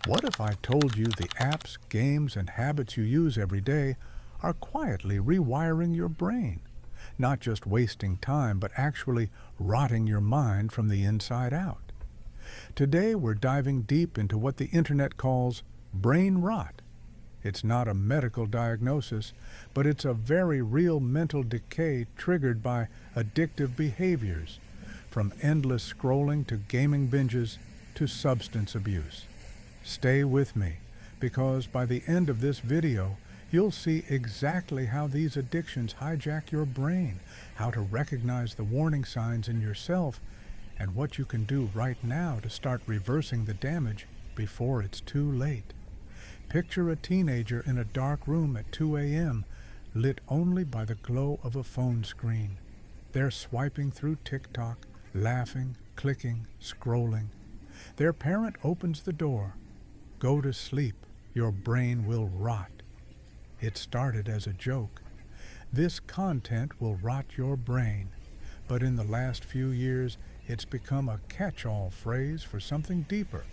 What if I told you the apps, games, and habits you use every day are quietly rewiring your brain? Not just wasting time, but actually rotting your mind from the inside out. Today, we're diving deep into what the internet calls brain rot. It's not a medical diagnosis, but it's a very real mental decay triggered by addictive behaviors, from endless scrolling to gaming binges to substance abuse. Stay with me, because by the end of this video, you'll see exactly how these addictions hijack your brain, how to recognize the warning signs in yourself, and what you can do right now to start reversing the damage before it's too late. Picture a teenager in a dark room at 2 a.m., lit only by the glow of a phone screen. They're swiping through TikTok, laughing, clicking, scrolling. Their parent opens the door. "Go to sleep, your brain will rot." It started as a joke. This content will rot your brain, but in the last few years, it's become a catch-all phrase for something deeper.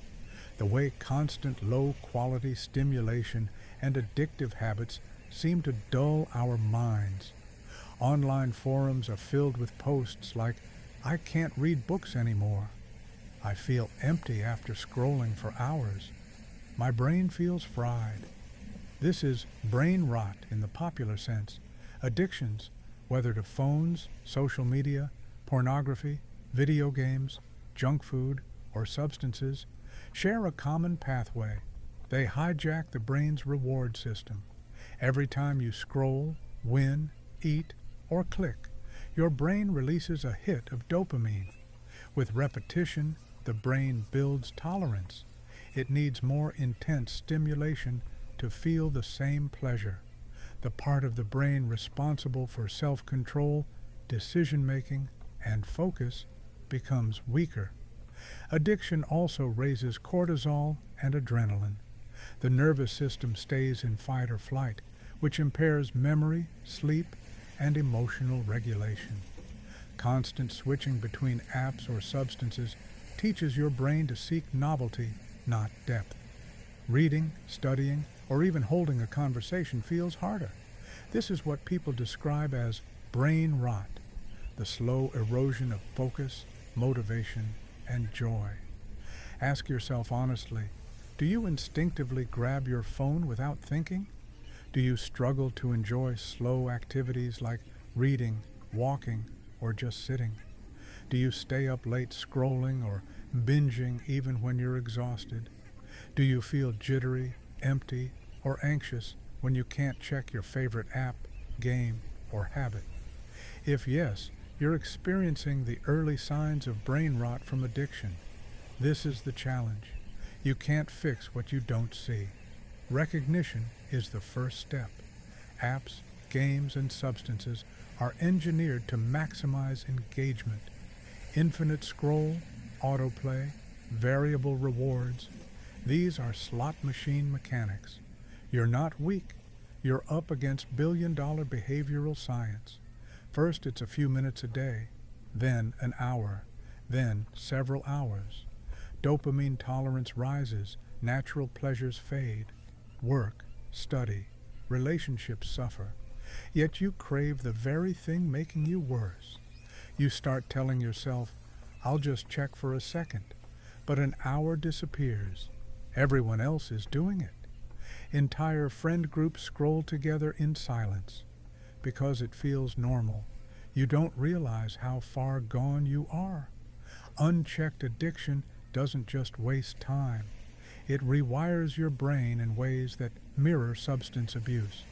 The way constant low-quality stimulation and addictive habits seem to dull our minds. Online forums are filled with posts like, "I can't read books anymore," "I feel empty after scrolling for hours," "My brain feels fried." This is brain rot in the popular sense. Addictions, whether to phones, social media, pornography, video games, junk food, or substances, share a common pathway. They hijack the brain's reward system. Every time you scroll, win, eat, or click, your brain releases a hit of dopamine. With repetition, the brain builds tolerance. It needs more intense stimulation to feel the same pleasure. The part of the brain responsible for self-control, decision-making, and focus becomes weaker. Addiction also raises cortisol and adrenaline. The nervous system stays in fight or flight, which impairs memory, sleep, and emotional regulation. Constant switching between apps or substances teaches your brain to seek novelty, not depth. Reading, studying, or even holding a conversation feels harder. This is what people describe as brain rot, the slow erosion of focus, motivation, and joy. Ask yourself honestly, do you instinctively grab your phone without thinking? Do you struggle to enjoy slow activities like reading, walking, or just sitting? Do you stay up late scrolling or binging even when you're exhausted? Do you feel jittery, empty, or anxious when you can't check your favorite app, game, or habit? If yes, you're experiencing the early signs of brain rot from addiction. This is the challenge. You can't fix what you don't see. Recognition is the first step. Apps, games, and substances are engineered to maximize engagement. Infinite scroll, autoplay, variable rewards. These are slot machine mechanics. You're not weak. You're up against billion-dollar behavioral science. First, it's a few minutes a day, then an hour, then several hours. Dopamine tolerance rises, natural pleasures fade. Work, study, relationships suffer. Yet you crave the very thing making you worse. You start telling yourself, "I'll just check for a second," but an hour disappears. Everyone else is doing it. Entire friend groups scroll together in silence. Because it feels normal, you don't realize how far gone you are. Unchecked addiction doesn't just waste time. It rewires your brain in ways that mirror substance abuse.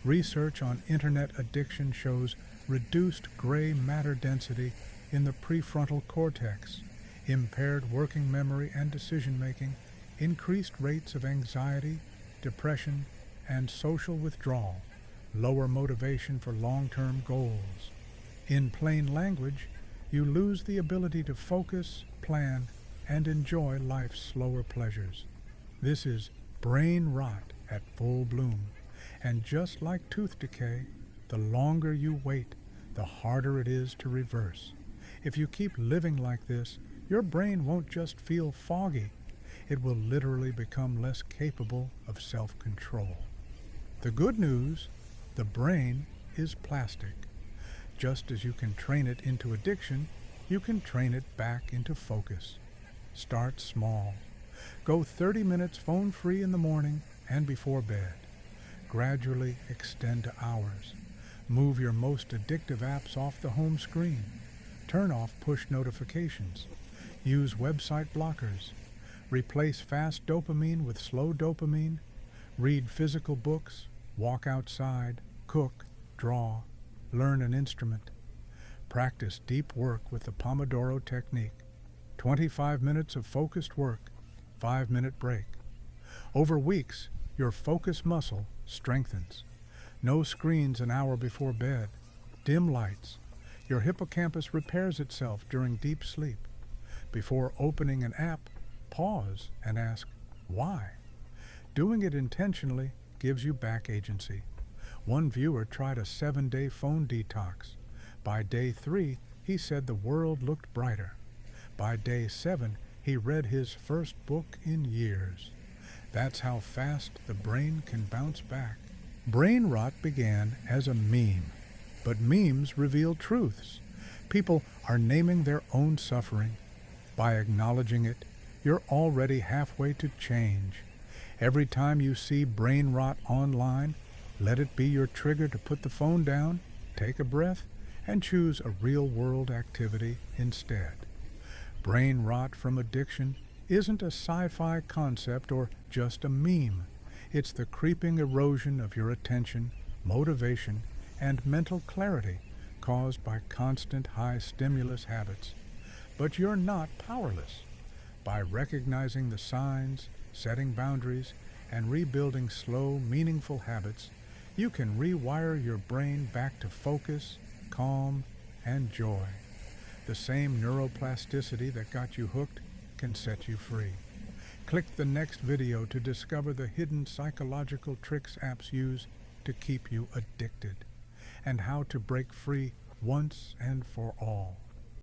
Research on internet addiction shows reduced gray matter density in the prefrontal cortex, impaired working memory and decision-making, increased rates of anxiety, depression, and social withdrawal, lower motivation for long-term goals. In plain language, you lose the ability to focus, plan, and enjoy life's slower pleasures. This is brain rot at full bloom. And just like tooth decay, the longer you wait, the harder it is to reverse. If you keep living like this, your brain won't just feel foggy. it will literally become less capable of self-control. The good news, the brain is plastic. Just as you can train it into addiction, you can train it back into focus. Start small. Go 30 minutes phone-free in the morning and before bed. Gradually extend to hours. Move your most addictive apps off the home screen. Turn off push notifications. Use website blockers. Replace fast dopamine with slow dopamine. Read physical books. Walk outside. Cook. Draw. Learn an instrument. Practice deep work with the Pomodoro technique. 25 minutes of focused work, 5-minute break. Over weeks, your focus muscle strengthens. No screens an hour before bed. Dim lights. Your hippocampus repairs itself during deep sleep. Before opening an app, pause and ask, why? Doing it intentionally gives you back agency. One viewer tried a 7-day phone detox. By day 3, he said the world looked brighter. By day 7, he read his first book in years. That's how fast the brain can bounce back. Brain rot began as a meme, but memes reveal truths. People are naming their own suffering. By acknowledging it, you're already halfway to change. Every time you see brain rot online, let it be your trigger to put the phone down, take a breath, and choose a real-world activity instead. Brain rot from addiction isn't a sci-fi concept or just a meme. It's the creeping erosion of your attention, motivation, and mental clarity caused by constant high-stimulus habits. But you're not powerless. By recognizing the signs, setting boundaries, and rebuilding slow, meaningful habits, you can rewire your brain back to focus, calm, and joy. The same neuroplasticity that got you hooked can set you free. Click the next video to discover the hidden psychological tricks apps use to keep you addicted, and how to break free once and for all.